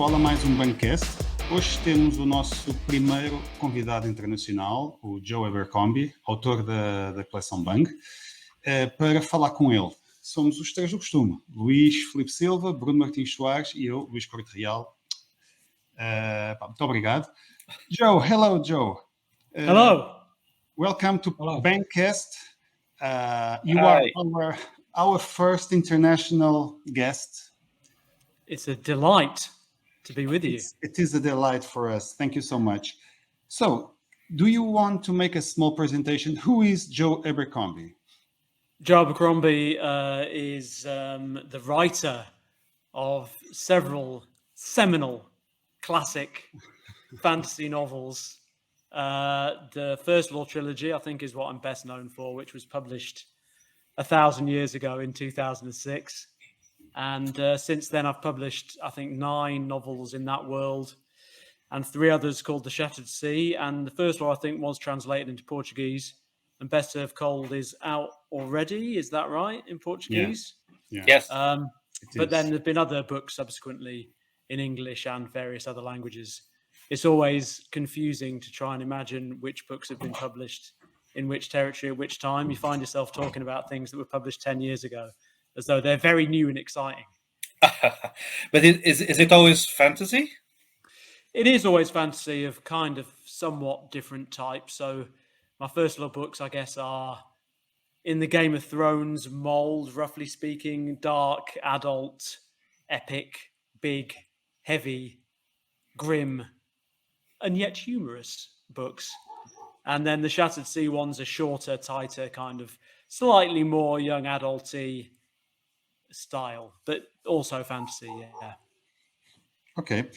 pessoal, a mais um BANGCAST. Hoje temos o nosso primeiro convidado internacional, o Joe Ebercomby, autor da coleção Bang, para falar com ele. Somos os três do costume: Luís Filipe Silva, Bruno Martins Soares e eu, Luís Corte Real. Muito obrigado. Joe, hello, Joe. Hello. Welcome to BANGCAST. You Hi. are our first international guest. It's a delight to be with you. It is a delight for us. Thank you so much. So, do you want to make a small presentation? Who is Joe Ebercomby? Joe Abercrombie is the writer of several seminal classic fantasy novels. The First Law trilogy, I think, is what I'm best known for, which was published 1,000 years ago in 2006. And since then, I've published, I think, 9 novels in that world and 3 others called The Shattered Sea. And the First Law, I think, was translated into Portuguese. And Best Served Cold is out already. Is that right, in Portuguese? Yeah. Yes. But then there have been other books subsequently in English and various other languages. It's always confusing to try and imagine which books have been published in which territory at which time. You find yourself talking about things that were published 10 years ago, as though they're very new and exciting. But is it always fantasy? It is always fantasy of kind of somewhat different type. So my first little books, I guess, are in the Game of Thrones mold, roughly speaking: dark, adult, epic, big, heavy, grim, and yet humorous books. And then the Shattered Sea ones are shorter, tighter, kind of slightly more young adulty style, but also fantasy. Yeah. Okay.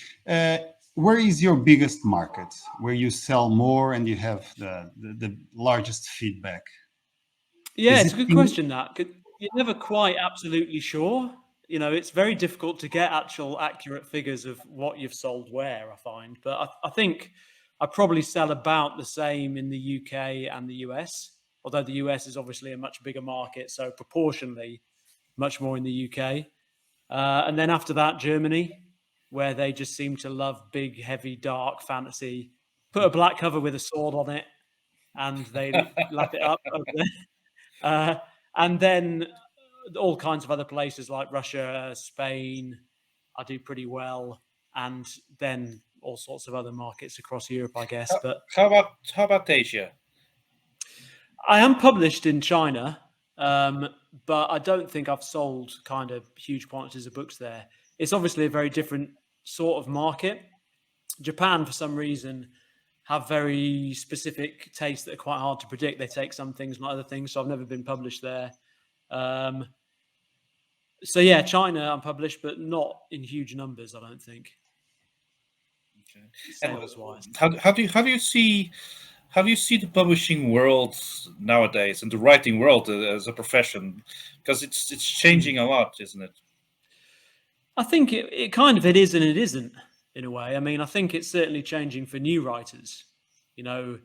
Where is your biggest market, where you sell more and you have the largest feedback? Yeah, it's a good question, that. You're never quite absolutely sure. You know, it's very difficult to get actual accurate figures of what you've sold where, I find. But I think I probably sell about the same in the UK and the US, although the US is obviously a much bigger market, so proportionally much more in the UK. And then after that, Germany, where they just seem to love big, heavy, dark fantasy. Put a black cover with a sword on it, and they lap it up over there. And then all kinds of other places like Russia, Spain, I do pretty well. And then all sorts of other markets across Europe, I guess. But how about Asia? I am published in China, but I don't think I've sold kind of huge quantities of books there. It's obviously a very different sort of market. Japan, for some reason, have very specific tastes that are quite hard to predict. They take some things, not other things. So I've never been published there. So yeah, China I'm published, but not in huge numbers, I don't think. Okay. Sales-wise. How do you see the publishing world nowadays and the writing world as a profession? Because it's changing a lot, isn't it? I think it kind of it is and it isn't, in a way. I mean, I think it's certainly changing for new writers. You know,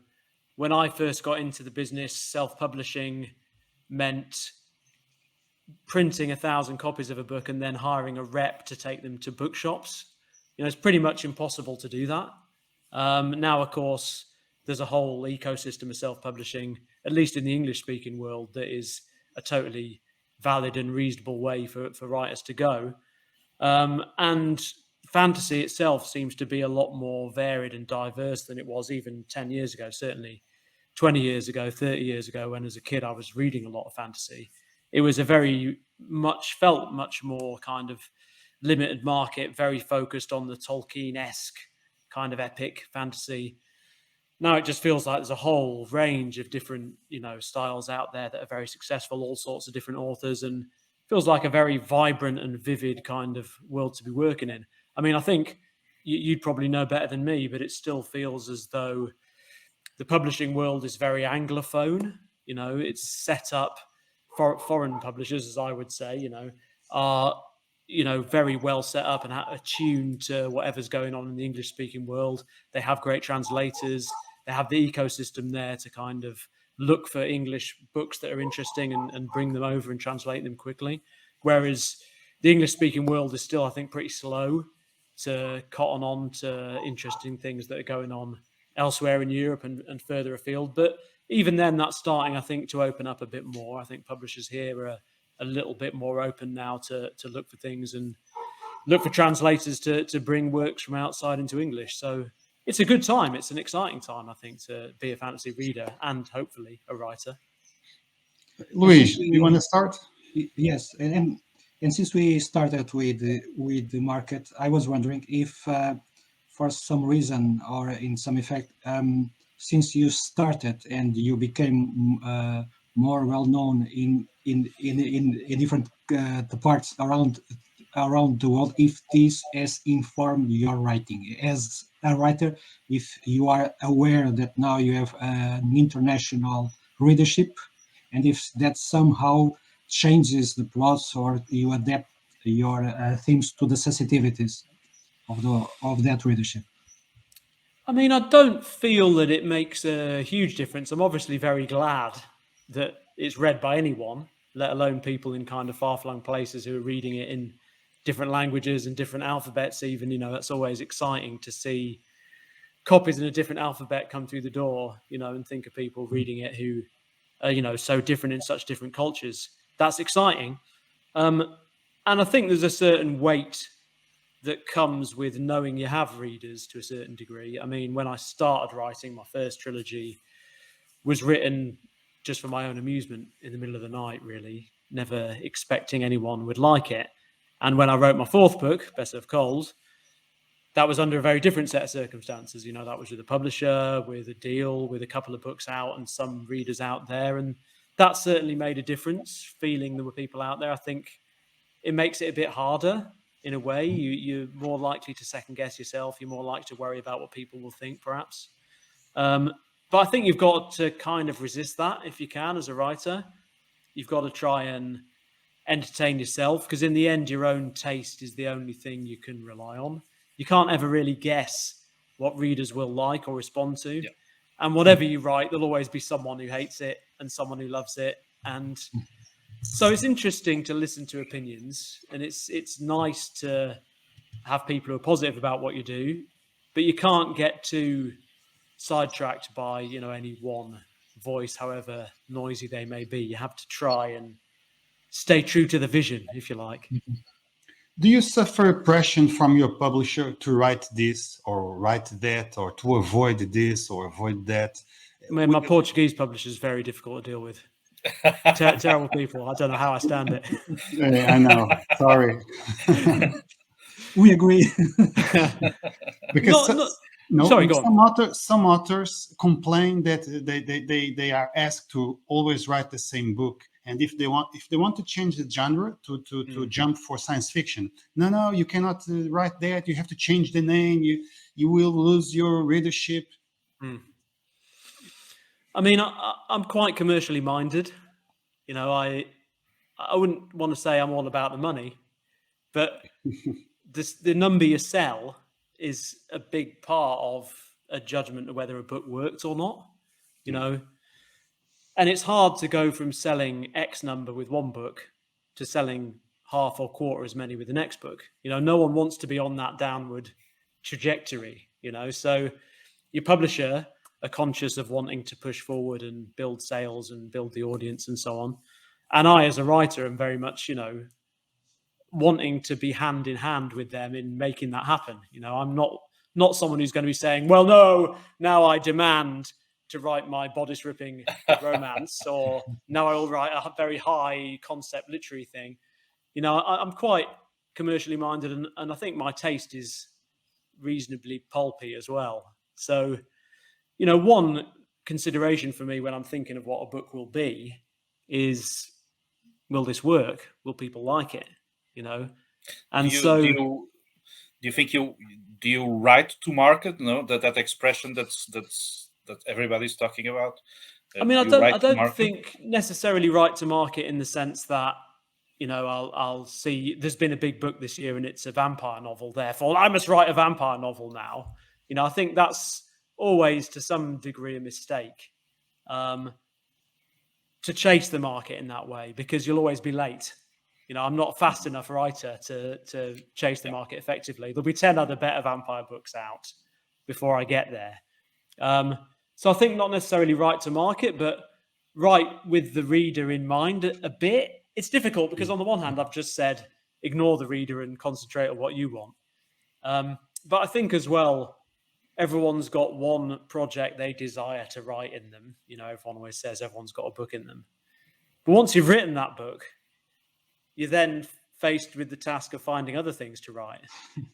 when I first got into the business, self-publishing meant printing 1,000 copies of a book and then hiring a rep to take them to bookshops. You know, it's pretty much impossible to do that. Now, of course, there's a whole ecosystem of self-publishing, at least in the English-speaking world, that is a totally valid and reasonable way for writers to go. And fantasy itself seems to be a lot more varied and diverse than it was even 10 years ago, certainly 20 years ago, 30 years ago, when as a kid I was reading a lot of fantasy. It was felt much more kind of limited market, very focused on the Tolkien-esque kind of epic fantasy. Now it just feels like there's a whole range of different, styles out there that are very successful, all sorts of different authors, and feels like a very vibrant and vivid kind of world to be working in. I mean, I think you'd probably know better than me, but it still feels as though the publishing world is very Anglophone. You know, it's set up for foreign publishers, as I would say, are, very well set up and attuned to whatever's going on in the English-speaking world. They have great translators. They have the ecosystem there to kind of look for English books that are interesting and bring them over and translate them quickly. Whereas the English-speaking world is still, I think, pretty slow to cotton on to interesting things that are going on elsewhere in Europe and further afield. But even then, that's starting, I think, to open up a bit more. I think publishers here are a little bit more open now to look for things and look for translators to bring works from outside into English. So it's a good time. It's an exciting time, I think, to be a fantasy reader and hopefully a writer. Luis, do you want to start? Yes, and since we started with the market, I was wondering if, for some reason or in some effect, since you started and you became more well known in different parts around the world, if this has informed your writing as a writer, if you are aware that now you have an international readership, and if that somehow changes the plots or you adapt your themes to the sensitivities of that readership. I mean, I don't feel that it makes a huge difference. I'm obviously very glad that it's read by anyone, let alone people in kind of far-flung places who are reading it in different languages and different alphabets even. You know, that's always exciting to see copies in a different alphabet come through the door, you know, and think of people reading it who are, you know, so different in such different cultures. That's exciting. And I think there's a certain weight that comes with knowing you have readers to a certain degree. I mean, when I started writing, my first trilogy was written just for my own amusement in the middle of the night, really, never expecting anyone would like it. And when I wrote my fourth book, Best of Cold, that was under a very different set of circumstances. You know, that was with a publisher, with a deal, with a couple of books out and some readers out there. And that certainly made a difference, feeling there were people out there. I think it makes it a bit harder in a way. You're more likely to second guess yourself. You're more likely to worry about what people will think, perhaps. But I think you've got to kind of resist that if you can as a writer. You've got to try and entertain yourself, because in the end, your own taste is the only thing you can rely on. You can't ever really guess what readers will like or respond to. Yeah. And whatever you write, there'll always be someone who hates it and someone who loves it. And so it's interesting to listen to opinions, and it's nice to have people who are positive about what you do, but you can't get too sidetracked by, you know, any one voice, however noisy they may be. You have to try and stay true to the vision, if you like. Do you suffer pressure from your publisher to write this or write that, or to avoid this or avoid that? I mean, my Portuguese publisher is very difficult to deal with. Terrible people. I don't know how I stand it. I know. Sorry. We agree. Because sorry, go on. Some authors complain that they are asked to always write the same book. And if they want to change the genre to jump for science fiction, no, you cannot write that. You have to change the name. You will lose your readership. I mean, I'm quite commercially minded. You know, I wouldn't want to say I'm all about the money, but the number you sell is a big part of a judgment of whether a book works or not. You know. And it's hard to go from selling X number with one book to selling half or quarter as many with the next book. You know, no one wants to be on that downward trajectory, you know. So your publisher are conscious of wanting to push forward and build sales and build the audience and so on. And I, as a writer, am very much, you know, wanting to be hand in hand with them in making that happen. You know, I'm not someone who's going to be saying, well, no, now I demand to write my bodice-ripping romance, or now I will write a very high concept literary thing. You know, I'm quite commercially minded, and I think my taste is reasonably pulpy as well. So, you know, one consideration for me when I'm thinking of what a book will be is, will this work? Will people like it? You know, and do you think do you write to market? No, that expression that everybody's talking about. I mean, I don't think necessarily write to market in the sense that, you know, I'll see there's been a big book this year and it's a vampire novel, therefore I must write a vampire novel now. You know, I think that's always to some degree a mistake, to chase the market in that way, because you'll always be late. I'm not a fast enough writer to chase the market effectively. There'll be 10 other better vampire books out before I get there. So I think not necessarily write to market, but write with the reader in mind a bit. It's difficult because on the one hand, I've just said, ignore the reader and concentrate on what you want. But I think as well, everyone's got one project they desire to write in them. Everyone always says everyone's got a book in them. But once you've written that book, you're then faced with the task of finding other things to write.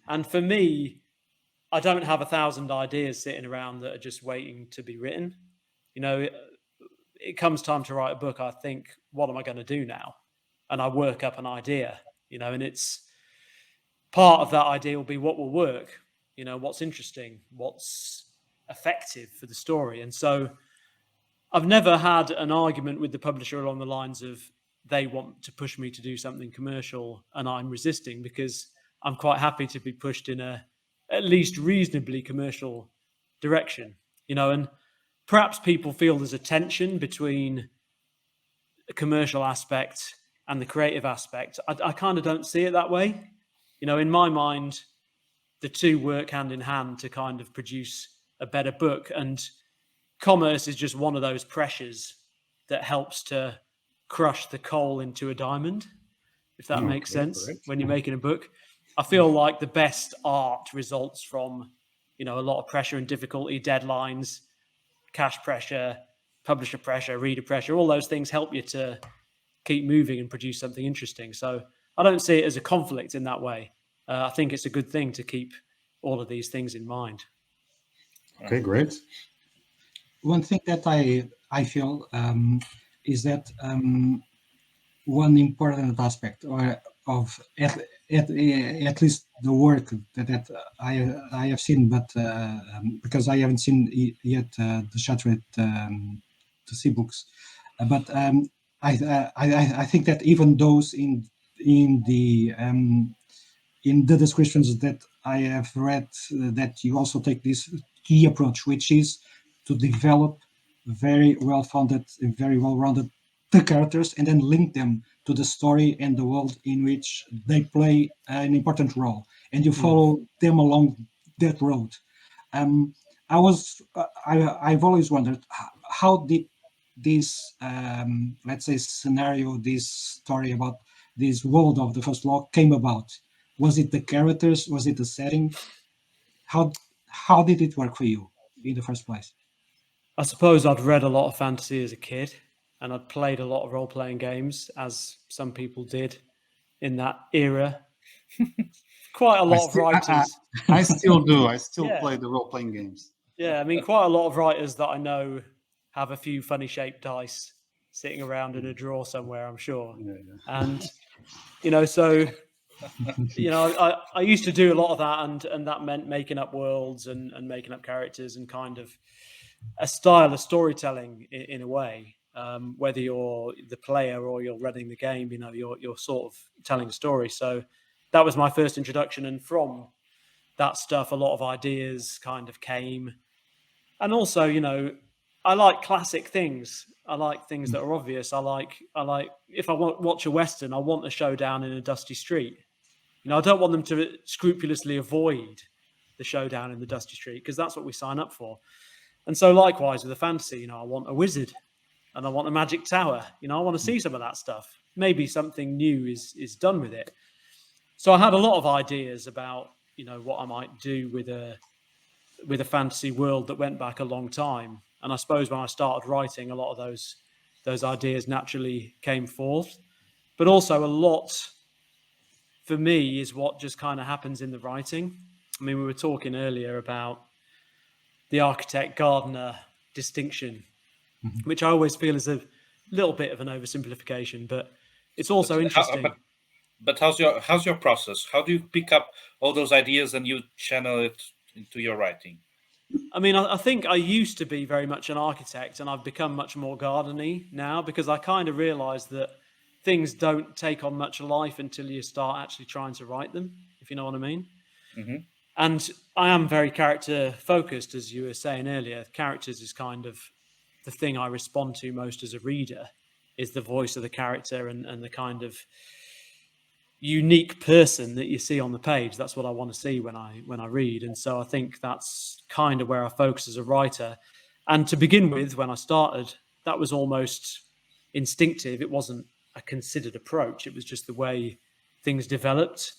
And for me, I don't have 1,000 ideas sitting around that are just waiting to be written. It comes time to write a book, I think, what am I going to do now? And I work up an idea, and it's part of that idea will be what will work, what's interesting, what's effective for the story. And so I've never had an argument with the publisher along the lines of they want to push me to do something commercial and I'm resisting, because I'm quite happy to be pushed in a at least reasonably commercial direction, and perhaps people feel there's a tension between the commercial aspect and the creative aspect. I kind of don't see it that way. In my mind, the two work hand in hand to kind of produce a better book, and commerce is just one of those pressures that helps to crush the coal into a diamond, if that makes sense. Correct. When you're making a book, I feel like the best art results from, a lot of pressure and difficulty, deadlines, cash pressure, publisher pressure, reader pressure. All those things help you to keep moving and produce something interesting. So I don't see it as a conflict in that way. I think it's a good thing to keep all of these things in mind. Okay, great. One thing that I feel is that one important aspect of at least the work that I have seen, but because I haven't seen yet the Shattered to see books, but I think that even those in the descriptions that I have read, that you also take this key approach, which is to develop very well-founded, very well-rounded the characters and then link them to the story and the world in which they play an important role, and you follow them along that road. I've always wondered, how did this, let's say, scenario, this story about this world of the First Law came about? Was it the characters? Was it the setting? How did it work for you in the first place? I suppose I'd read a lot of fantasy as a kid, and I'd played a lot of role-playing games, as some people did in that era. Quite a lot of writers. I still do. I still play the role-playing games. Yeah, I mean, quite a lot of writers that I know have a few funny-shaped dice sitting around in a drawer somewhere, I'm sure. Yeah. And, so... I used to do a lot of that, and that meant making up worlds and making up characters and kind of a style of storytelling in a way. Whether you're the player or you're running the game, you're sort of telling a story. So that was my first introduction, and from that stuff, a lot of ideas kind of came. And also, I like classic things. I like things that are obvious. I like if I watch a Western, I want a showdown in a dusty street. I don't want them to scrupulously avoid the showdown in the dusty street, because that's what we sign up for. And so likewise with the fantasy, I want a wizard and I want a magic tower. I want to see some of that stuff. Maybe something new is done with it. So I had a lot of ideas about, what I might do with a fantasy world that went back a long time. And I suppose when I started writing, a lot of those ideas naturally came forth. But also a lot, for me, is what just kind of happens in the writing. I mean, we were talking earlier about the architect-gardener distinction, which I always feel is a little bit of an oversimplification, but it's also interesting. But how's your process? How do you pick up all those ideas and you channel it into your writing? I mean, I think I used to be very much an architect, and I've become much more garden-y now, because I kind of realised that things don't take on much life until you start actually trying to write them, if you know what I mean. Mm-hmm. And I am very character focused, as you were saying earlier. Characters is kind of the thing I respond to most as a reader, is the voice of the character and the kind of unique person that you see on the page. That's what I want to see when I read. And so I think that's kind of where I focus as a writer. And to begin with, when I started, that was almost instinctive. It wasn't a considered approach. It was just the way things developed,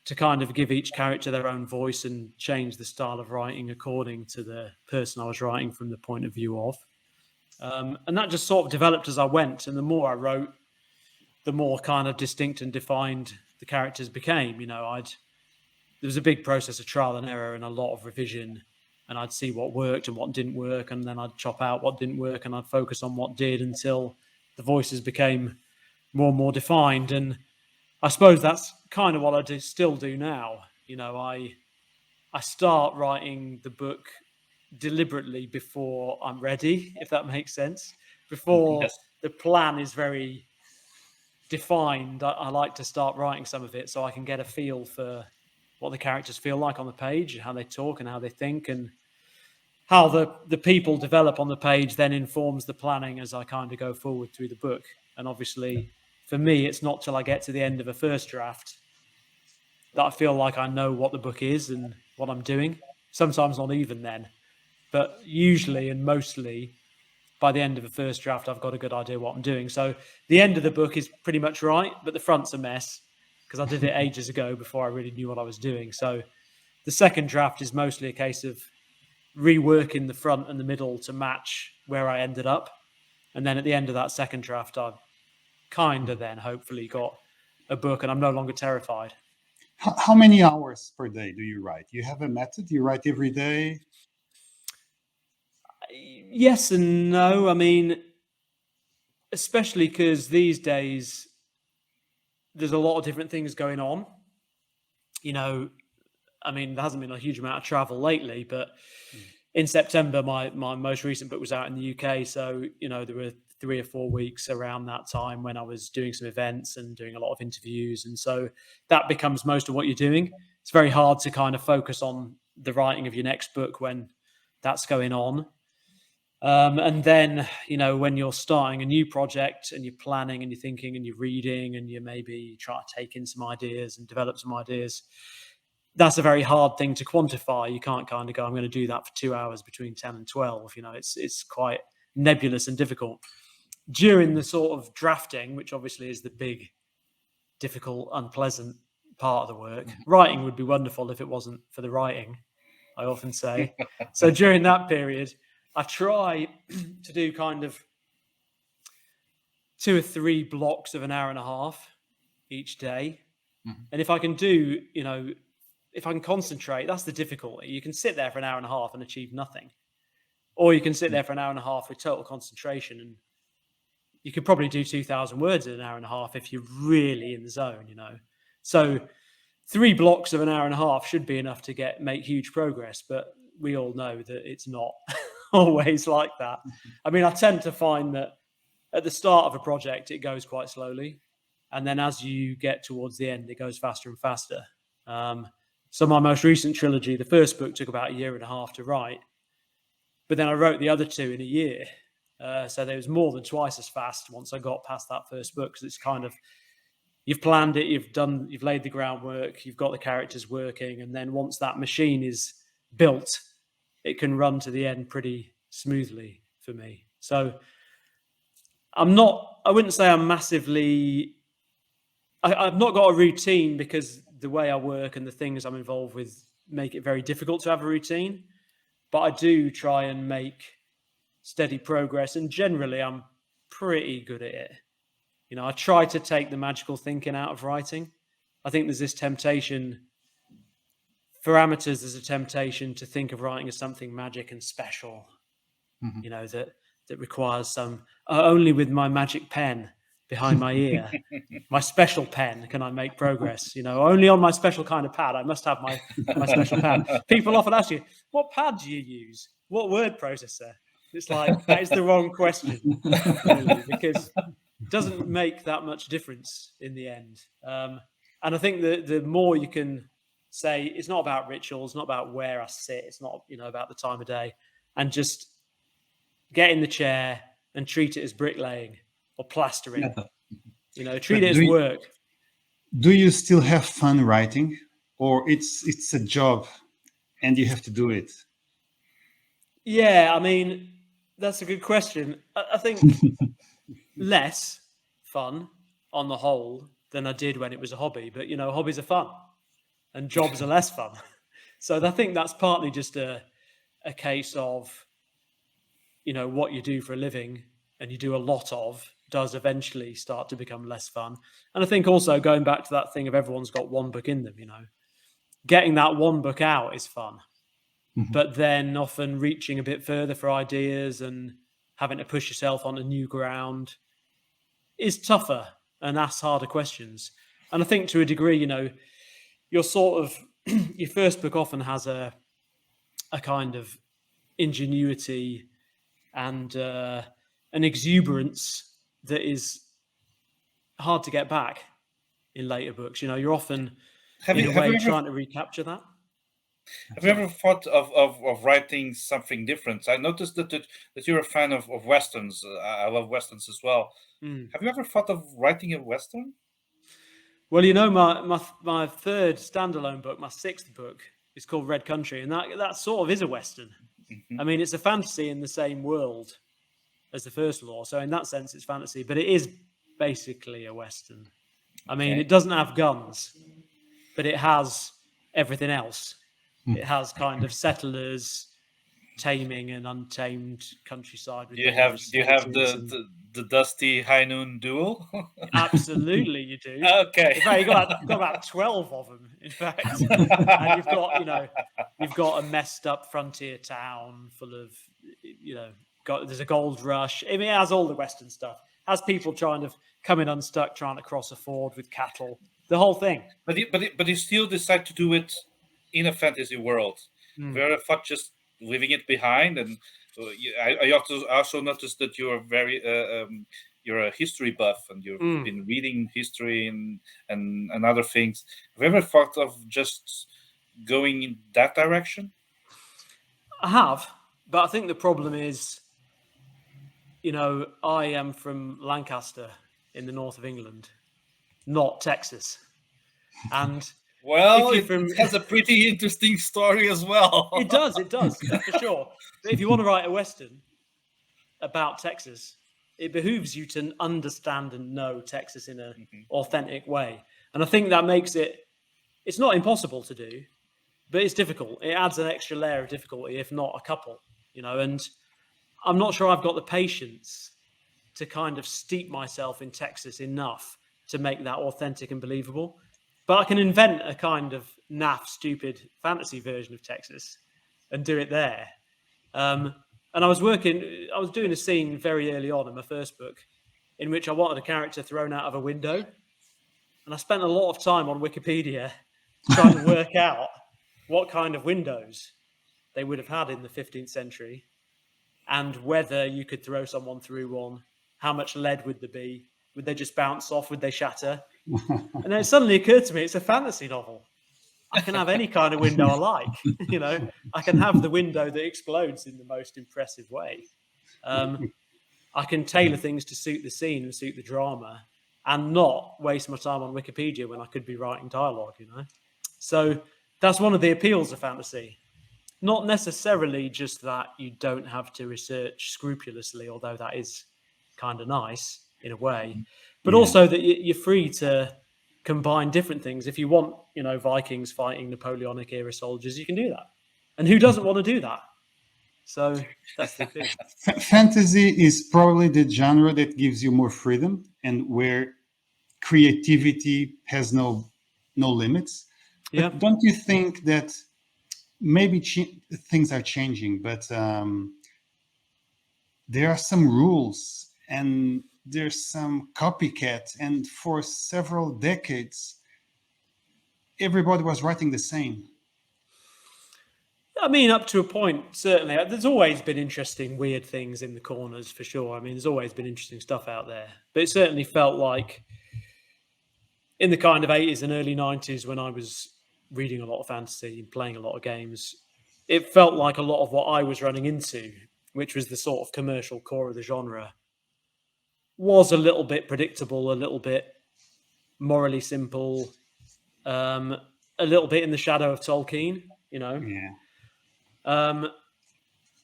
to kind of give each character their own voice and change the style of writing according to the person I was writing from the point of view of. And that just sort of developed as I went. And the more I wrote, the more kind of distinct and defined the characters became. You know, there was a big process of trial and error and a lot of revision, and I'd see what worked and what didn't work, and then I'd chop out what didn't work and I'd focus on what did until the voices became more and more defined. And I suppose that's kind of what I still do now. You know, I start writing the book deliberately before I'm ready, if that makes sense. Before the plan is very defined, I like to start writing some of it so I can get a feel for what the characters feel like on the page, how they talk and how they think, and how the people develop on the page then informs the planning as I kind of go forward through the book. And obviously, for me, it's not till I get to the end of a first draft that I feel like I know what the book is and what I'm doing. Sometimes not even then, but usually and mostly by the end of the first draft, I've got a good idea what I'm doing. So the end of the book is pretty much right, but the front's a mess because I did it ages ago before I really knew what I was doing. So the second draft is mostly a case of reworking the front and the middle to match where I ended up. And then at the end of that second draft, I've kind of then hopefully got a book and I'm no longer terrified. How many hours per day do you write? You have a method? You write every day? Yes and no. I mean, especially because these days there's a lot of different things going on. You know, I mean, there hasn't been a huge amount of travel lately, but in September, my most recent book was out in the UK. So, you know, there were 3 or 4 weeks around that time when I was doing some events and doing a lot of interviews. And so that becomes most of what you're doing. It's very hard to kind of focus on the writing of your next book when that's going on. And then, you know, when you're starting a new project and you're planning and you're thinking and you're reading and you maybe try to take in some ideas and develop some ideas, that's a very hard thing to quantify. You can't kind of go, I'm going to do that for 2 hours between 10 and 12. You know, it's quite nebulous and difficult. During the sort of drafting, which obviously is the big, difficult, unpleasant part of the work, writing would be wonderful if it wasn't for the writing, I often say. So during that period, I try to do kind of 2 or 3 blocks of an hour and a half each day. Mm-hmm. And if I can do, you know, if I can concentrate, that's the difficulty. You can sit there for an hour and a half and achieve nothing. Or you can sit there for an hour and a half with total concentration, and you could probably do 2,000 words in an hour and a half if you're really in the zone, you know. So 3 blocks of an hour and a half should be enough to make huge progress, but we all know that it's not always like that. I mean, I tend to find that at the start of a project, it goes quite slowly. And then as you get towards the end, it goes faster and faster. So my most recent trilogy, the first book took about 1.5 years to write, but then I wrote the other 2 in a year. So there was more than twice as fast once I got past that first book, because it's kind of, you've planned it, you've laid the groundwork, you've got the characters working, and then once that machine is built, it can run to the end pretty smoothly for me. So I wouldn't say I'm massively, I've not got a routine, because the way I work and the things I'm involved with make it very difficult to have a routine, but I do try and make steady progress, and generally I'm pretty good at it. You know, I try to take the magical thinking out of writing. I think there's this temptation for amateurs, there's a temptation to think of writing as something magic and special, you know, that requires some, only with my magic pen behind my ear, my special pen, can I make progress? You know, only on my special kind of pad. I must have my special pad. People often ask you, what pad do you use? What word processor? It's like, that is the wrong question, really, because it doesn't make that much difference in the end. And I think the more you can say, it's not about rituals, not about where I sit, it's not, you know, about the time of day, and just get in the chair and treat it as bricklaying or plastering. You know, treat it as work. do you still have fun writing, or it's a job and you have to do it? Yeah, I mean, that's a good question. I think less fun on the whole than I did when it was a hobby. But, hobbies are fun and jobs are less fun. So I think that's partly just a case of, what you do for a living and you do a lot of does eventually start to become less fun. And I think also going back to that thing of everyone's got one book in them, getting that one book out is fun. Mm-hmm. But then often reaching a bit further for ideas and having to push yourself onto new ground is tougher and asks harder questions. And I think to a degree, your sort of your first book often has a kind of ingenuity and an exuberance that is hard to get back in later books. You're often trying to recapture that. Have you ever thought of writing something different? I noticed that you're a fan of Westerns. I love Westerns as well. Have you ever thought of writing a Western? Well, my third standalone book, my sixth book, is called Red Country, and that sort of is a Western. Mm-hmm. I mean, it's a fantasy in the same world as the first law, so in that sense, it's fantasy, but it is basically a Western. I mean, It doesn't have guns, but it has everything else. It has kind of settlers taming an untamed countryside. Do you have the dusty high noon duel? Absolutely, you do. Okay. In fact, you've got about 12 of them, in fact. And you've got a messed up frontier town full of, there's a gold rush. I mean, it has all the Western stuff. It has people trying to come in unstuck, trying to cross a ford with cattle. The whole thing. But you still decide to do it in a fantasy world. Very thought just leaving it behind. And I also noticed that you are very you're a history buff and you've been reading history and other things. Have you ever thought of just going in that direction? I have, but I think the problem is, I am from Lancaster in the north of England, not Texas. And well, it has a pretty interesting story as well. It does, for sure. But if you want to write a Western about Texas, it behooves you to understand and know Texas in an authentic way. And I think that makes it's not impossible to do, but it's difficult. It adds an extra layer of difficulty, if not a couple, and I'm not sure I've got the patience to kind of steep myself in Texas enough to make that authentic and believable. But I can invent a kind of naff, stupid fantasy version of Texas and do it there. And I was doing a scene very early on in my first book in which I wanted a character thrown out of a window. And I spent a lot of time on Wikipedia trying to work out what kind of windows they would have had in the 15th century and whether you could throw someone through one. How much lead would there be? Would they just bounce off? Would they shatter? And then it suddenly occurred to me, it's a fantasy novel. I can have any kind of window I like. I can have the window that explodes in the most impressive way. I can tailor things to suit the scene and suit the drama and not waste my time on Wikipedia when I could be writing dialogue, So that's one of the appeals of fantasy. Not necessarily just that you don't have to research scrupulously, although that is kind of nice in a way, but also that you're free to combine different things. If you want, Vikings fighting Napoleonic era soldiers, you can do that. And who doesn't want to do that? So that's the thing. Fantasy is probably the genre that gives you more freedom and where creativity has no limits. Yeah. But don't you think that maybe things are changing, but there are some rules and there's some copycat, and for several decades, everybody was writing the same. I mean, up to a point, certainly. There's always been interesting, weird things in the corners, for sure. I mean, there's always been interesting stuff out there. But it certainly felt like in the kind of 80s and early 90s when I was reading a lot of fantasy and playing a lot of games, it felt like a lot of what I was running into, which was the sort of commercial core of the genre, was a little bit predictable, a little bit morally simple, a little bit in the shadow of Tolkien, you know. Yeah.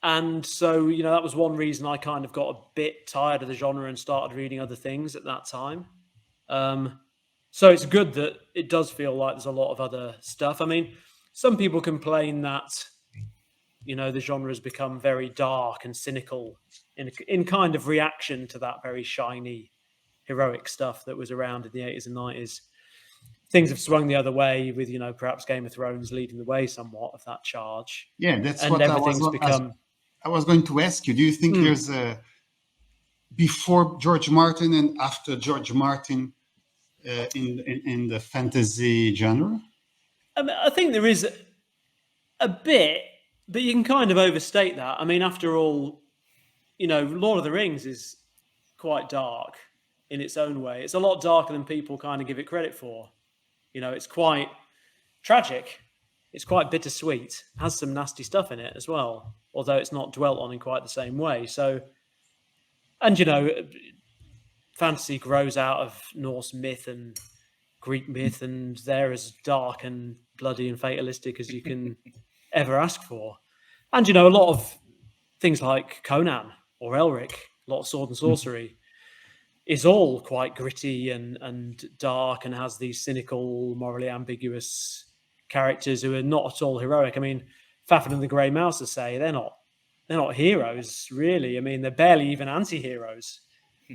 And so, you know, that was one reason I kind of got a bit tired of the genre and started reading other things at that time. So it's good that it does feel like there's a lot of other stuff. I mean, some people complain that, you know, the genre has become very dark and cynical in kind of reaction to that very shiny, heroic stuff that was around in the 80s and 90s. Things have swung the other way with, you know, perhaps Game of Thrones leading the way somewhat of that charge. Yeah, that's and what everything's become. I was going to ask you. Do you think there's a before George Martin and after George Martin in the fantasy genre? I mean, I think there is a bit, but you can kind of overstate that. I mean, after all, you know, Lord of the Rings is quite dark in its own way. It's a lot darker than people kind of give it credit for. You know, it's quite tragic. It's quite bittersweet. Has some nasty stuff in it as well, although it's not dwelt on in quite the same way. So, and, you know, fantasy grows out of Norse myth and Greek myth, and they're as dark and bloody and fatalistic as you can ever ask for. And, you know, a lot of things like Conan or Elric, a lot of sword and sorcery, is all quite gritty and dark and has these cynical, morally ambiguous characters who are not at all heroic. I mean, Fafnir and the Grey Mouse, say, they're not heroes, really. I mean, they're barely even anti-heroes.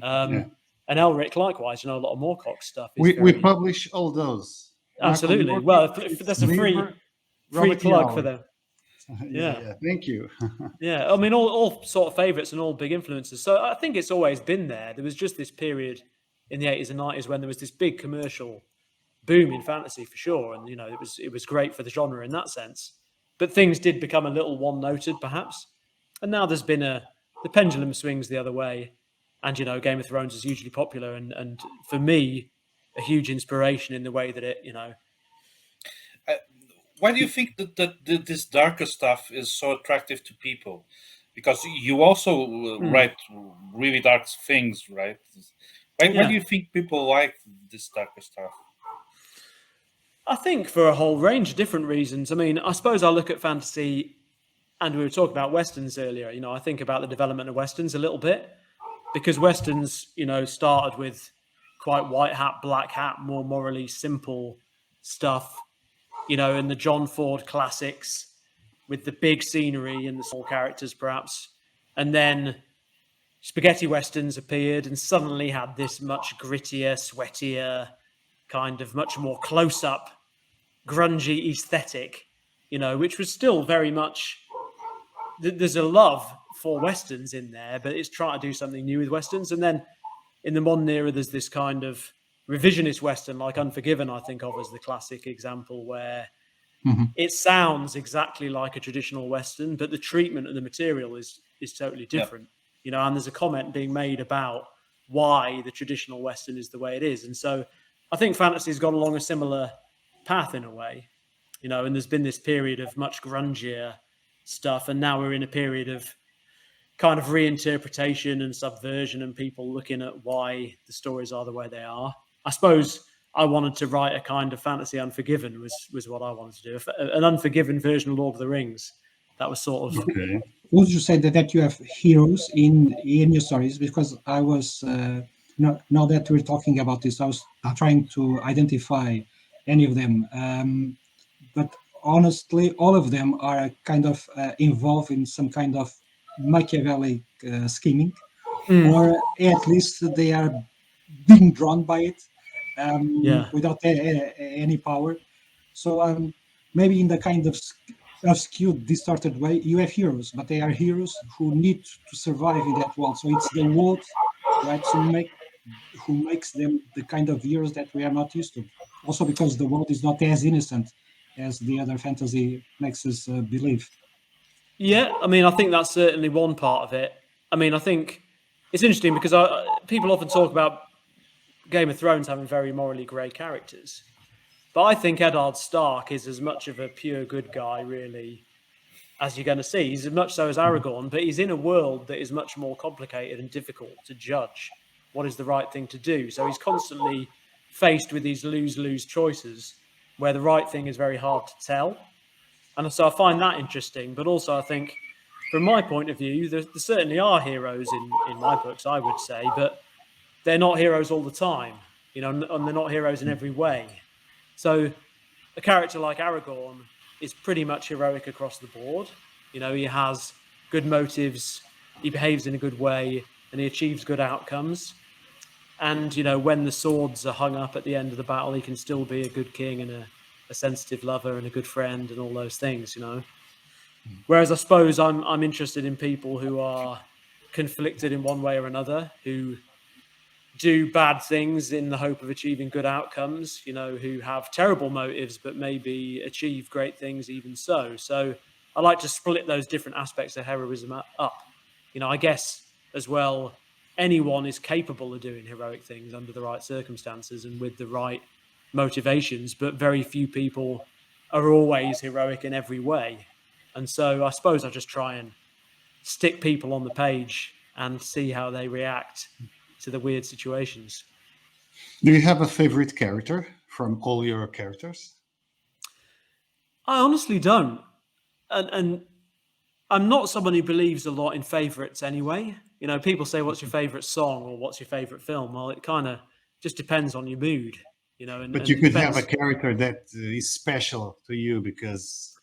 And Elric, likewise, you know, a lot of Moorcock stuff. We publish all those. Absolutely. Well, that's a free plug for them. Yeah, thank you. Yeah, I mean, all sort of favourites and all big influences. So I think it's always been there. There was just this period in the 80s and 90s when there was this big commercial boom in fantasy for sure, and you know, it was great for the genre in that sense. But things did become a little one-noted, perhaps. And now there's been the pendulum swings the other way, and you know, Game of Thrones is hugely popular, and for me, a huge inspiration in the way that it, you know. Why do you think that this darker stuff is so attractive to people? Because you also write really dark things, right? Why do you think people like this darker stuff? I think for a whole range of different reasons. I mean, I suppose I look at fantasy, and we were talking about Westerns earlier. You know, I think about the development of Westerns a little bit, because Westerns, you know, started with quite white hat, black hat, more morally simple stuff. You know, in the John Ford classics with the big scenery and the small characters, perhaps. And then spaghetti westerns appeared and suddenly had this much grittier, sweatier, kind of much more close-up, grungy aesthetic, you know, which was still very much... There's a love for westerns in there, but it's trying to do something new with westerns. And then in the modern era, there's this kind of revisionist western like Unforgiven, I think of as the classic example, where it sounds exactly like a traditional western, but the treatment and the material is totally different. You know, and there's a comment being made about why the traditional western is the way it is. And so I think fantasy's gone along a similar path in a way, you know, and there's been this period of much grungier stuff, and now we're in a period of kind of reinterpretation and subversion and people looking at why the stories are the way they are. I suppose I wanted to write a kind of fantasy Unforgiven was what I wanted to do. An Unforgiven version of Lord of the Rings. That was sort of... Okay. Would you say that you have heroes in your stories? Because I was, now that we're talking about this, I was trying to identify any of them. But honestly, all of them are kind of involved in some kind of Machiavellic scheming, or at least they are being drawn by it. Without any power. So maybe in the kind of skewed, distorted way, you have heroes, but they are heroes who need to survive in that world. So it's the world, right, who makes them the kind of heroes that we are not used to. Also because the world is not as innocent as the other fantasy makes us believe. Yeah, I mean, I think that's certainly one part of it. I mean, I think it's interesting because people often talk about Game of Thrones having very morally grey characters. But I think Eddard Stark is as much of a pure good guy, really, as you're going to see. He's as much so as Aragorn, but he's in a world that is much more complicated and difficult to judge what is the right thing to do. So he's constantly faced with these lose-lose choices where the right thing is very hard to tell. And so I find that interesting. But also I think from my point of view, there certainly are heroes in my books, I would say, but they're not heroes all the time, and they're not heroes in every way. So a character like Aragorn is pretty much heroic across the board. He has good motives, he behaves in a good way, and he achieves good outcomes. And, when the swords are hung up at the end of the battle, he can still be a good king and a sensitive lover and a good friend and all those things, Whereas I suppose I'm interested in people who are conflicted in one way or another, who do bad things in the hope of achieving good outcomes, who have terrible motives, but maybe achieve great things even so. So I like to split those different aspects of heroism up. I guess as well, anyone is capable of doing heroic things under the right circumstances and with the right motivations, but very few people are always heroic in every way. And so I suppose I just try and stick people on the page and see how they react to the weird situations. Do you have a favorite character from all your characters? I honestly don't. And I'm not someone who believes a lot in favorites anyway. People say, what's your favorite song or what's your favorite film? Well, it kind of just depends on your mood, But you could have a character that is special to you because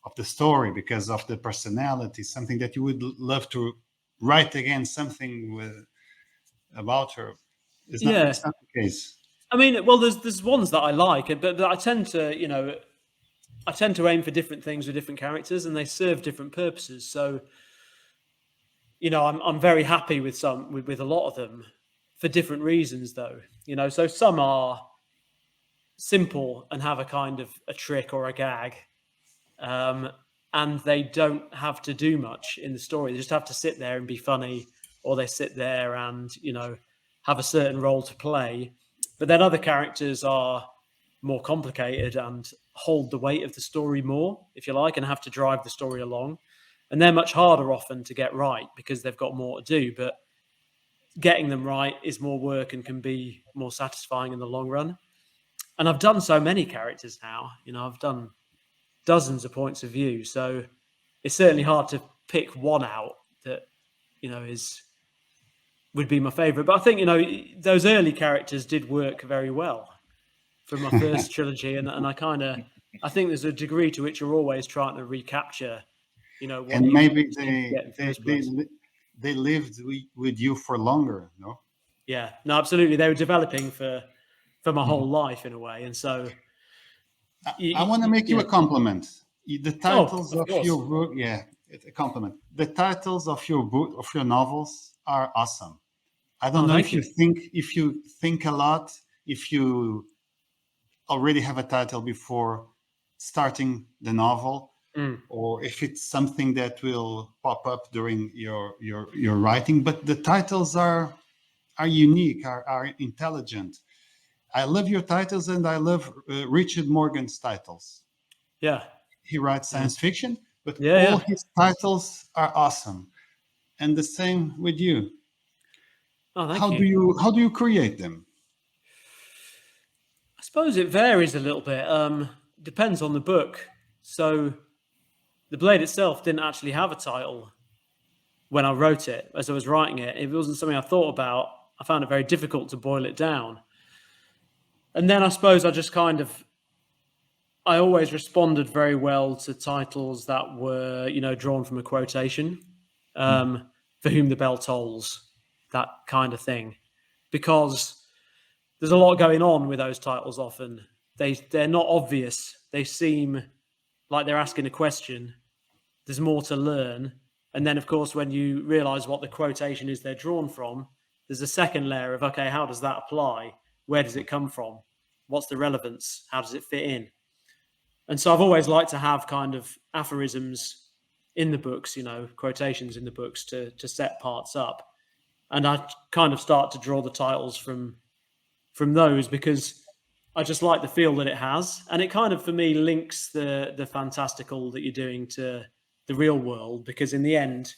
of the story, because of the personality, something that you would love to write again, something about her. It's not the case. I mean, well, there's ones that I like, but I tend to aim for different things with different characters, and they serve different purposes. So, I'm very happy with with a lot of them for different reasons, though. So some are simple and have a kind of a trick or a gag, and they don't have to do much in the story. They just have to sit there and be funny, or they sit there and have a certain role to play. But then other characters are more complicated and hold the weight of the story more, if you like, and have to drive the story along. And they're much harder often to get right because they've got more to do. But getting them right is more work and can be more satisfying in the long run. And I've done so many characters now. I've done dozens of points of view. So it's certainly hard to pick one out that, would be my favorite. But I think, those early characters did work very well from my first trilogy. And I think there's a degree to which you're always trying to recapture, what and maybe they lived with you for longer, no? Yeah, no, absolutely. They were developing for my whole life in a way. And so I want to make you a compliment. The titles of your book, a compliment. The titles of your book, of your novels, are awesome. I don't know if you think a lot, if you already have a title before starting the novel, or if it's something that will pop up during your writing. But the titles are unique, are intelligent. I love your titles, and I love Richard Morgan's titles. Yeah. He writes science fiction, but all his titles are awesome. And the same with you. Oh, how do you create them? I suppose it varies a little bit. Depends on the book. So The Blade itself didn't actually have a title when I wrote it. As I was writing it, it wasn't something I thought about. I found it very difficult to boil it down. And then I suppose I always responded very well to titles that were, drawn from a quotation, For Whom the Bell Tolls, that kind of thing, because there's a lot going on with those titles. Often they're not obvious. They seem like they're asking a question. There's more to learn. And then, of course, when you realize what the quotation is they're drawn from, there's a second layer of, okay, how does that apply? Where does it come from? What's the relevance? How does it fit in? And so I've always liked to have kind of aphorisms in the books, quotations in the books to set parts up. And I kind of start to draw the titles from those because I just like the feel that it has. And it kind of, for me, links the fantastical that you're doing to the real world, because in the end,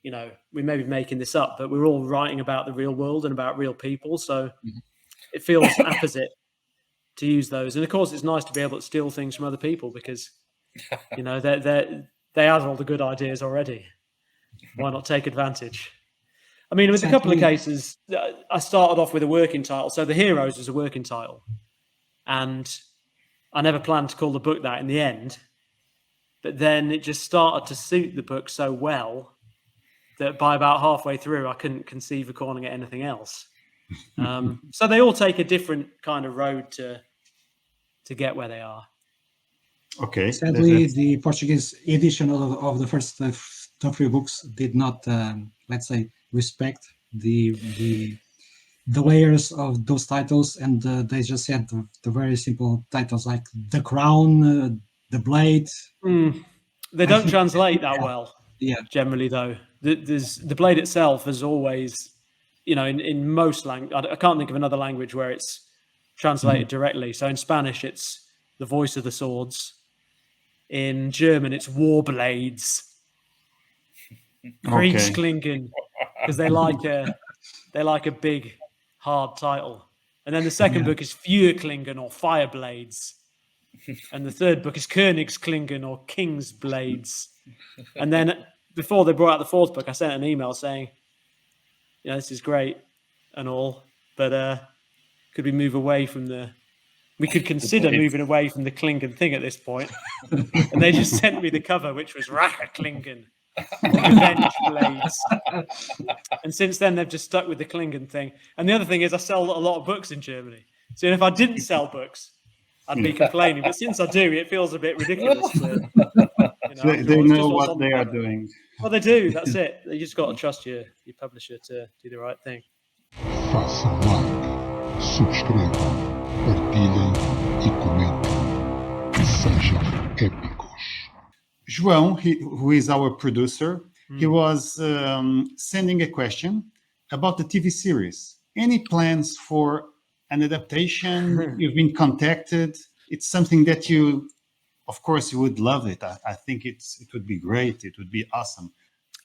we may be making this up, but we're all writing about the real world and about real people. So it feels opposite to use those. And of course, it's nice to be able to steal things from other people because, you know, they have all the good ideas already. Why not take advantage? I mean, with a couple of cases, I started off with a working title. So The Heroes was a working title. And I never planned to call the book that in the end. But then it just started to suit the book so well that by about halfway through, I couldn't conceive of calling it anything else. So they all take a different kind of road to get where they are. Okay. Sadly, the Portuguese edition of the first three books did not, let's say, respect the layers of those titles, and they just had the very simple titles like The Crown, The Blade. They don't translate that well. Yeah. Generally, though, the Blade itself is always, you know, in most language. I can't think of another language where it's translated directly. So in Spanish, it's The Voice of the Swords. In German, it's War Blades. Kriegsklingen, because they like a big, hard title. And then the second book is Feuerklingen or Fire Blades. And the third book is Königsklingen or King's Blades. And then before they brought out the fourth book, I sent an email saying, you know, this is great and all, but could we move away from we could consider moving away from the Klingon thing at this point. And they just sent me the cover, which was Racheklingen, Revenge Blades. And since then, they've just stuck with the Klingon thing. And the other thing is I sell a lot of books in Germany. So if I didn't sell books, I'd be complaining. But since I do, it feels a bit ridiculous. They know what they are doing. Well, they do. That's it. You just got to trust your publisher to do the right thing. Façam like, subscrevam, partilhem e comentem. E sejam épicos. João, who is our producer, he was sending a question about the TV series. Any plans for an adaptation? You've been contacted. It's something that of course, you would love it. I think it would be great. It would be awesome.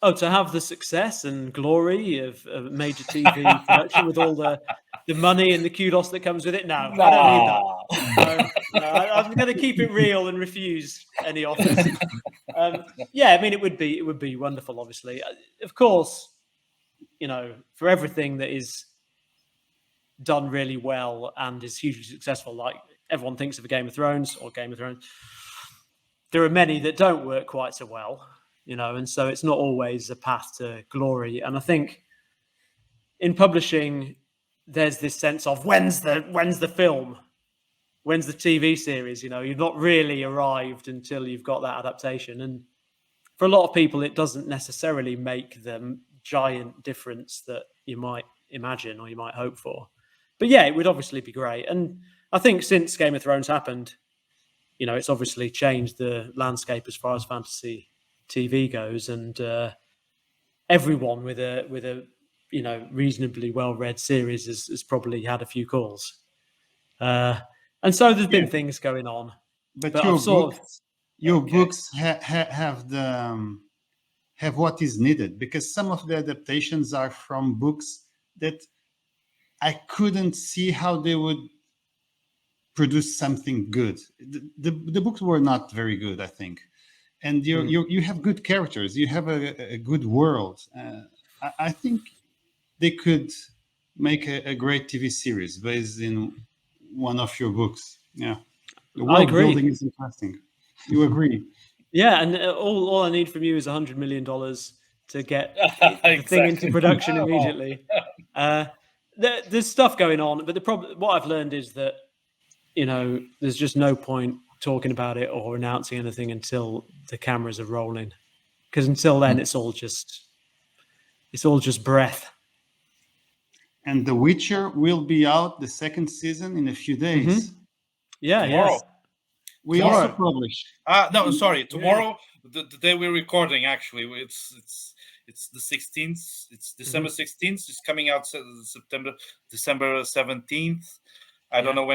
Oh, to have the success and glory of a major TV production with all the money and the kudos that comes with it. No, I don't need that. No, I'm going to keep it real and refuse any offers. Yeah, I mean, it would be wonderful. Obviously, of course, you know, for everything that is done really well and is hugely successful, like everyone thinks of a Game of Thrones or Game of Thrones. There are many that don't work quite so well, you know, and so it's not always a path to glory. And I think in publishing, there's this sense of when's the film, when's the TV series? You know, you've not really arrived until you've got that adaptation. And for a lot of people, it doesn't necessarily make the giant difference that you might imagine or you might hope for. But yeah, it would obviously be great. And I think since Game of Thrones happened, you know, it's obviously changed the landscape as far as fantasy TV goes, and everyone with a you know reasonably well-read series has probably had a few calls, and so there's been things going on. But your books have what is needed, because some of the adaptations are from books that I couldn't see how they would produce something good. The books were not very good, I think. And you have good characters. You have a good world. I think they could make a great TV series based in one of your books. Yeah, the world building is interesting. You agree? Yeah, and all I need from you is $100 million to get the thing into production immediately. There's stuff going on, but the problem, what I've learned is that, you know, there's just no point talking about it or announcing anything until the cameras are rolling, because until then it's all just breath. And The Witcher will be out the second season in a few days. Yeah, tomorrow. Yes. We also publish. No, sorry. Tomorrow, the day we're recording, actually, it's the 16th. It's December 16th. It's coming out December 17th. I don't know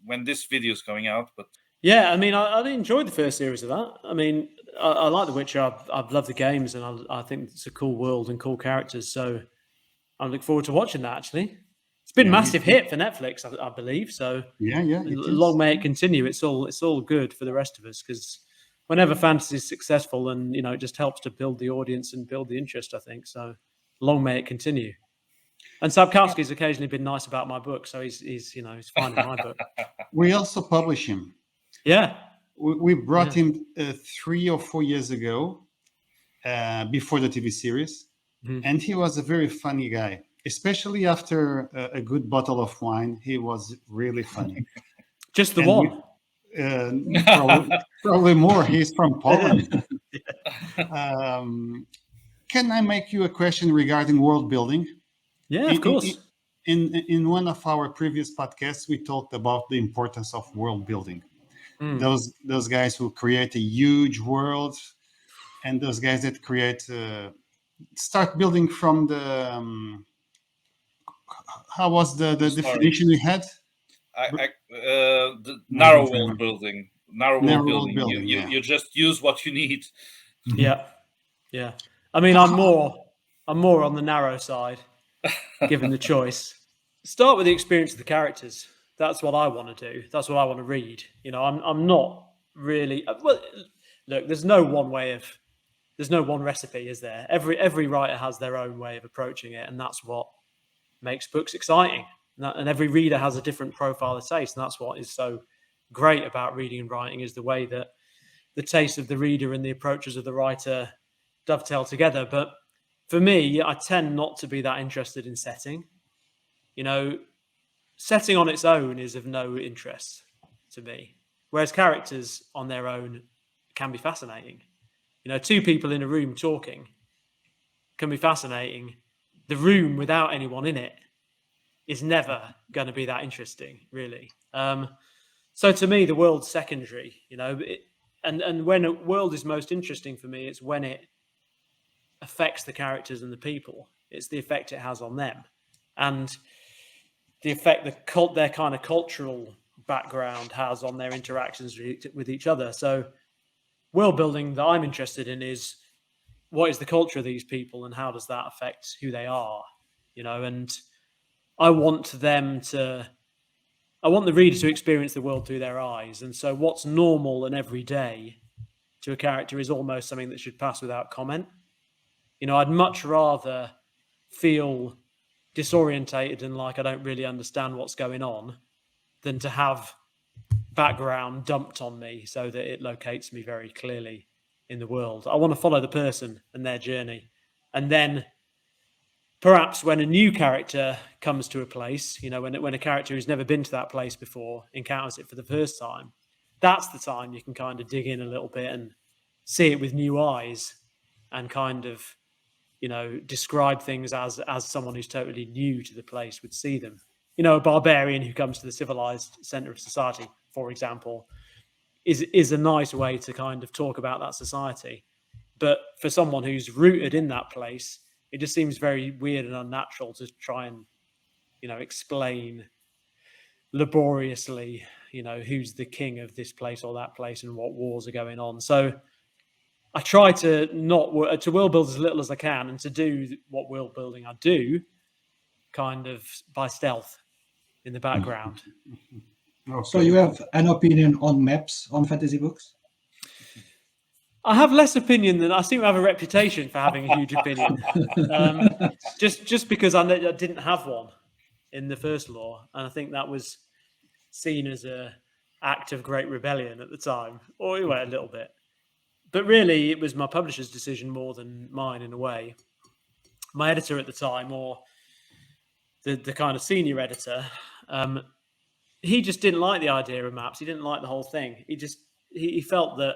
when this video is coming out, but yeah, I mean, I enjoyed the first series of that. I mean, I like The Witcher. I've loved the games, and I think it's a cool world and cool characters. So I look forward to watching that. Actually, It's been a massive hit for Netflix, I believe. So long may it continue. It's all good for the rest of us, because whenever fantasy is successful, and it just helps to build the audience and build the interest, I think. So long may it continue. And Sapkowski's occasionally been nice about my book, so he's fine in my book. We also publish him. Yeah. We brought him 3 or 4 years ago, before the TV series, and he was a very funny guy. Especially after a good bottle of wine, he was really funny. Just the one? Probably more. He's from Poland. Can I make you a question regarding world building? Yeah, of course. In one of our previous podcasts, we talked about the importance of world building. Those guys who create a huge world, and those guys that start building from the... how was the definition we had? The narrow world building. Narrow world building. You just use what you need. Yeah. I mean, I'm more on the narrow side, given the choice. Start with the experience of the characters. That's what I want to do. That's what I want to read. I'm not really... Well, look, there's no one recipe, is there? Every writer has their own way of approaching it, and that's what makes books exciting. And every reader has a different profile of taste, and that's what is so great about reading and writing, is the way that the taste of the reader and the approaches of the writer dovetail together. But for me, I tend not to be that interested in setting. Setting on its own is of no interest to me, whereas characters on their own can be fascinating. 2 people in a room talking can be fascinating. The room without anyone in it is never going to be that interesting, really. So to me, the world's secondary, and when a world is most interesting for me, it's when it affects the characters and the people. It's the effect it has on them, and the effect their kind of cultural background has on their interactions with each other. So world building that I'm interested in is, what is the culture of these people, and how does that affect who they are? And I want the reader to experience the world through their eyes. And so what's normal and everyday to a character is almost something that should pass without comment. I'd much rather feel disorientated and like I don't really understand what's going on than to have background dumped on me so that it locates me very clearly in the world. I want to follow the person and their journey. And then perhaps when a new character comes to a place, when a character who's never been to that place before encounters it for the first time, that's the time you can kind of dig in a little bit and see it with new eyes and kind of, describe things as someone who's totally new to the place would see them. A barbarian who comes to the civilized center of society, for example, is a nice way to kind of talk about that society. But for someone who's rooted in that place, it just seems very weird and unnatural to try and, explain laboriously, who's the king of this place or that place and what wars are going on. So I try to to world build as little as I can, and to do what world building I do kind of by stealth in the background. Okay. So you have an opinion on maps on fantasy books? I have less opinion than I seem to have a reputation for having a huge opinion. Just because I didn't have one in the first law, and I think that was seen as a act of great rebellion at the time, or a little bit. But really, it was my publisher's decision more than mine in a way. My editor at the time, or the kind of senior editor, he just didn't like the idea of maps. He didn't like the whole thing. He felt that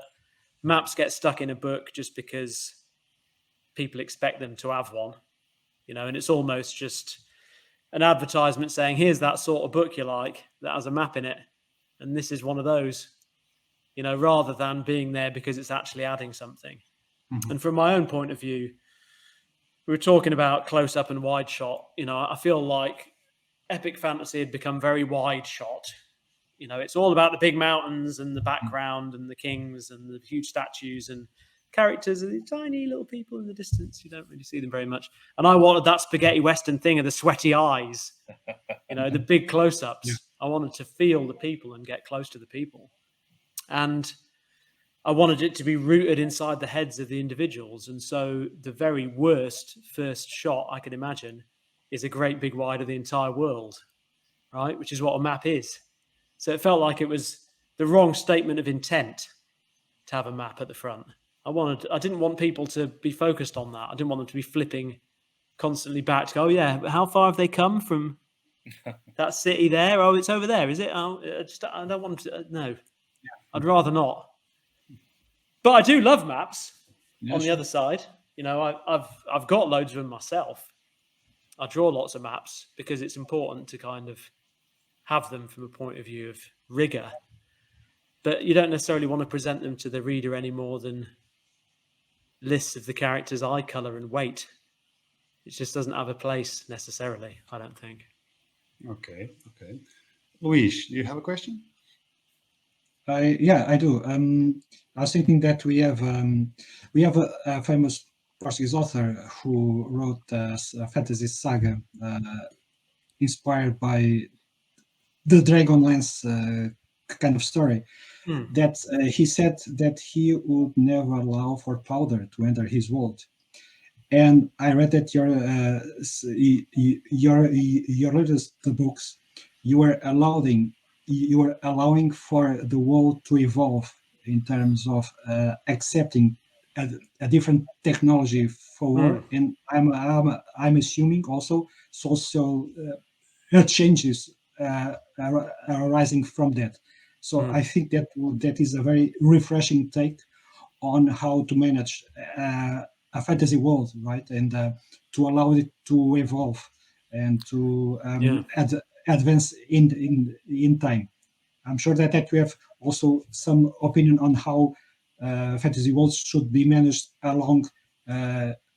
maps get stuck in a book just because people expect them to have one, and it's almost just an advertisement saying, here's that sort of book you like that has a map in it, and this is one of those, rather than being there because it's actually adding something. Mm-hmm. And from my own point of view, we were talking about close up and wide shot. I feel like epic fantasy had become very wide shot. It's all about the big mountains and the background and the kings and the huge statues, and characters are these tiny little people in the distance. You don't really see them very much. And I wanted that spaghetti Western thing of the sweaty eyes, the big close-ups. Yeah. I wanted to feel the people and get close to the people. And I wanted it to be rooted inside the heads of the individuals. And so the very worst first shot I can imagine is a great big wide of the entire world, right? Which is what a map is. So it felt like it was the wrong statement of intent to have a map at the front. I didn't want people to be focused on that. I didn't want them to be flipping constantly back to go, oh yeah, but how far have they come from that city there? Oh, it's over there, is it? Oh, I don't want to, no. Yeah. I'd rather not. But I do love maps on the other side. I've got loads of them myself. I draw lots of maps because it's important to kind of have them from a point of view of rigor. But you don't necessarily want to present them to the reader any more than lists of the characters' eye color and weight. It just doesn't have a place necessarily, I don't think. Okay. Luís, do you have a question? Yeah, I do. I was thinking that we have a famous Portuguese author who wrote a fantasy saga inspired by the Dragonlance kind of story. That he said that he would never allow for powder to enter his world. And I read that your latest books, you were allowing for the world to evolve in terms of accepting a different technology forward, and I'm assuming also social changes arising from that. So I think that is a very refreshing take on how to manage a fantasy world, right? And to allow it to evolve and to advance in time. I'm sure that we have also some opinion on how fantasy worlds should be managed along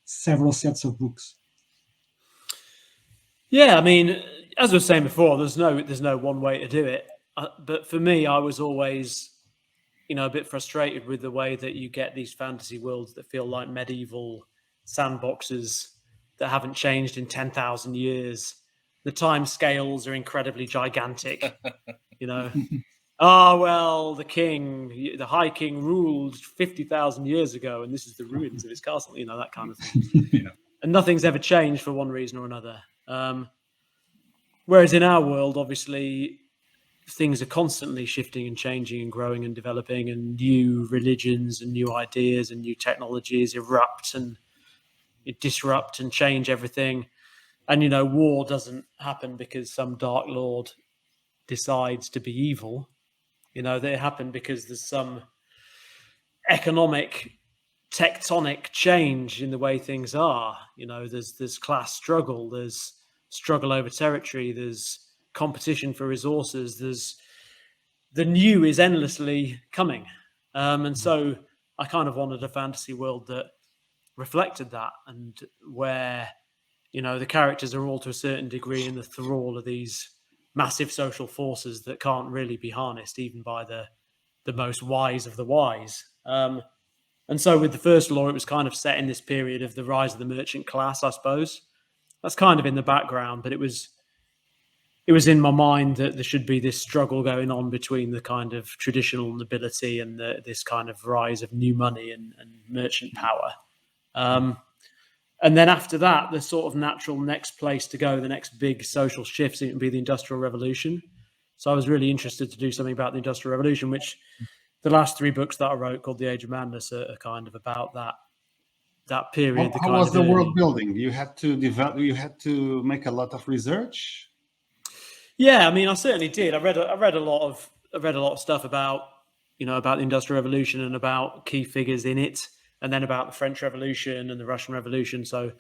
several sets of books. Yeah, I mean, as I was saying before, there's no one way to do it. But for me, I was always, a bit frustrated with the way that you get these fantasy worlds that feel like medieval sandboxes that haven't changed in 10,000 years. The time scales are incredibly gigantic, Oh, well, the High King ruled 50,000 years ago, and this is the ruins of his castle, that kind of thing. Yeah. And nothing's ever changed for one reason or another. Whereas in our world, obviously, things are constantly shifting and changing and growing and developing, and new religions and new ideas and new technologies erupt and disrupt and change everything. And, war doesn't happen because some Dark Lord decides to be evil. They happen because there's some economic tectonic change in the way things are. There's class struggle, there's struggle over territory, there's competition for resources, the new is endlessly coming. And so I kind of wanted a fantasy world that reflected that, and where, the characters are all to a certain degree in the thrall of these massive social forces that can't really be harnessed even by the most wise of the wise. And so with the first law, it was kind of set in this period of the rise of the merchant class, I suppose. That's kind of in the background, but it was in my mind that there should be this struggle going on between the kind of traditional nobility and this kind of rise of new money and merchant power. And then after that, the sort of natural next place to go, the next big social shift seemed to be the Industrial Revolution. So I was really interested to do something about the Industrial Revolution, which the last 3 books that I wrote, called The Age of Madness, are kind of about that period. How was the world building? You had to develop. You had to make a lot of research. Yeah, I mean, I certainly did. I read a lot of stuff about the Industrial Revolution and about key figures in it, and then about the French Revolution and the Russian Revolution. So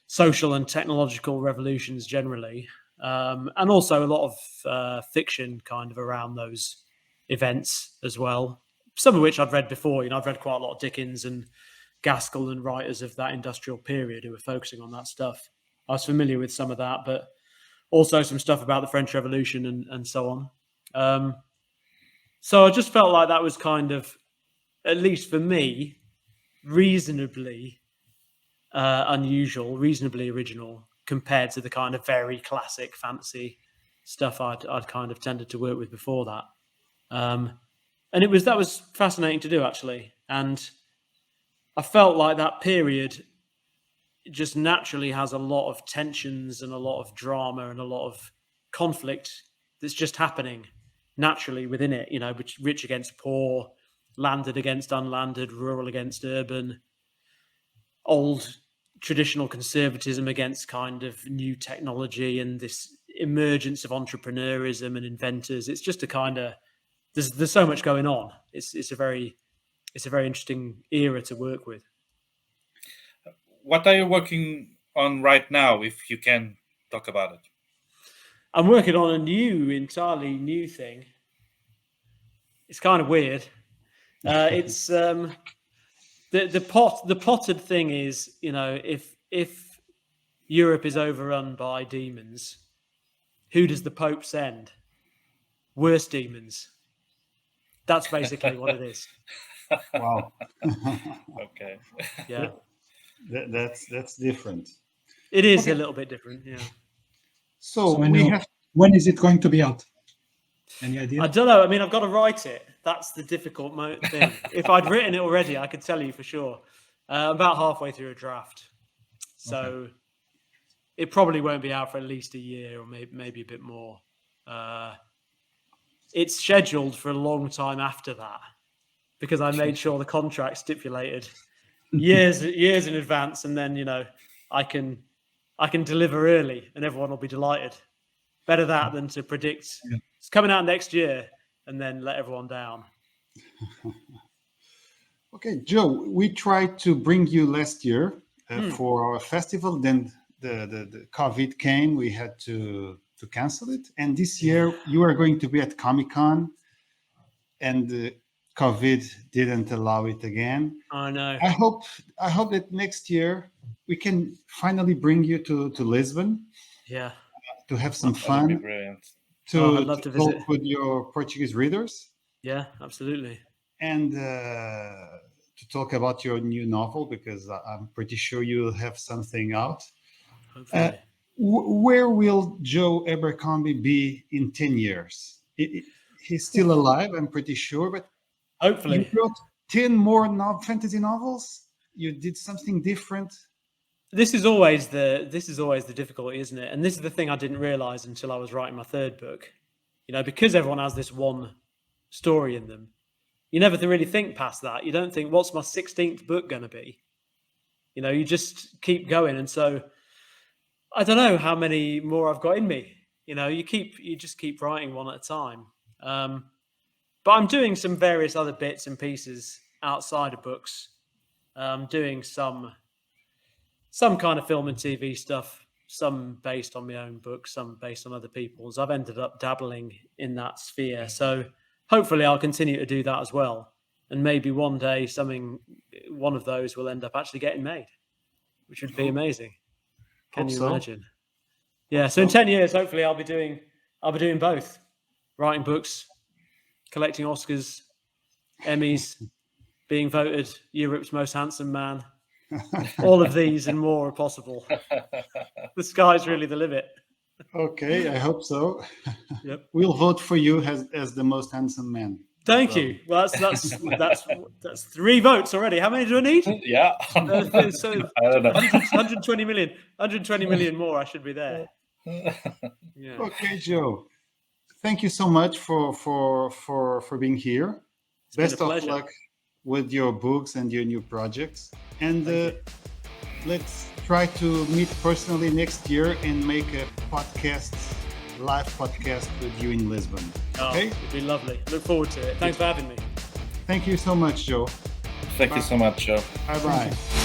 social and technological revolutions generally, and also a lot of fiction kind of around those events as well. Some of which I'd read before. I've read quite a lot of Dickens and Gaskell and writers of that industrial period who were focusing on that stuff. I was familiar with some of that, but also some stuff about the French Revolution and so on. So I just felt like that was kind of, at least for me, reasonably unusual, reasonably original compared to the kind of very classic fantasy stuff I'd kind of tended to work with before that. And that was fascinating to do, actually. And I felt like that period just naturally has a lot of tensions and a lot of drama and a lot of conflict that's just happening naturally within it, rich against poor, landed against unlanded, rural against urban, old traditional conservatism against kind of new technology, and this emergence of entrepreneurism and inventors. It's just a kind of, there's so much going on. It's a very interesting era to work with. What are you working on right now, if you can talk about it? I'm working on a entirely new thing. It's kind of weird. It's the potted thing is, if Europe is overrun by demons, who does the Pope send? Worse demons. That's basically what it is. Wow. Okay. Yeah. That's different. It is a little bit different, yeah. So when is it going to be out? Any idea? I don't know. I mean, I've got to write it. That's the difficult thing. If I'd written it already, I could tell you for sure. About halfway through a draft. So it probably won't be out for at least a year or maybe a bit more. It's scheduled for a long time after that because I made sure the contract stipulated years in advance, and then I can deliver early and everyone will be delighted. Better that than to predict it's coming out next year and then let everyone down. Okay, Joe, we tried to bring you last year for our festival. Then the COVID came. We had to cancel it. And this year you are going to be at Comic-Con, and the COVID didn't allow it again. I know. I hope that next year we can finally bring you to Lisbon. Yeah. To have some fun. That'd be brilliant. I'd love to visit talk with your Portuguese readers. Yeah, absolutely. And to talk about your new novel, because I'm pretty sure you'll have something out. Hopefully. Where will Joe Ebercomby be in 10 years? He's still alive, I'm pretty sure, but hopefully. You wrote 10 more fantasy novels? You did something different? This is always the difficulty, isn't it? And this is the thing I didn't realize until I was writing my third book. Because everyone has this one story in them, you never really think past that. You don't think, what's my 16th book going to be? You just keep going. And so I don't know how many more I've got in me. You just keep writing one at a time. But I'm doing some various other bits and pieces outside of books. Doing some kind of film and TV stuff, some based on my own books, some based on other people's. I've ended up dabbling in that sphere. So hopefully I'll continue to do that as well. And maybe one day one of those will end up actually getting made, which would be amazing. Can you imagine? Yeah. So in 10 years, hopefully I'll be doing both, writing books, collecting Oscars, Emmys, being voted Europe's most handsome man. All of these and more are possible. The sky's really the limit. Okay, I hope so. Yep. We'll vote for you as the most handsome man. Thank you. Well, that's 3 votes already. How many do I need? Yeah. So I don't know. 120 million more. I should be there. Yeah. Okay, Joe. Thank you so much for being here. Best of luck with your books and your new projects. And let's try to meet personally next year and make a live podcast with you in Lisbon. Okay? It'd be lovely. Look forward to it. Thanks for having me. Thank you so much, Joe. Thank you so much, Joe. Bye-bye.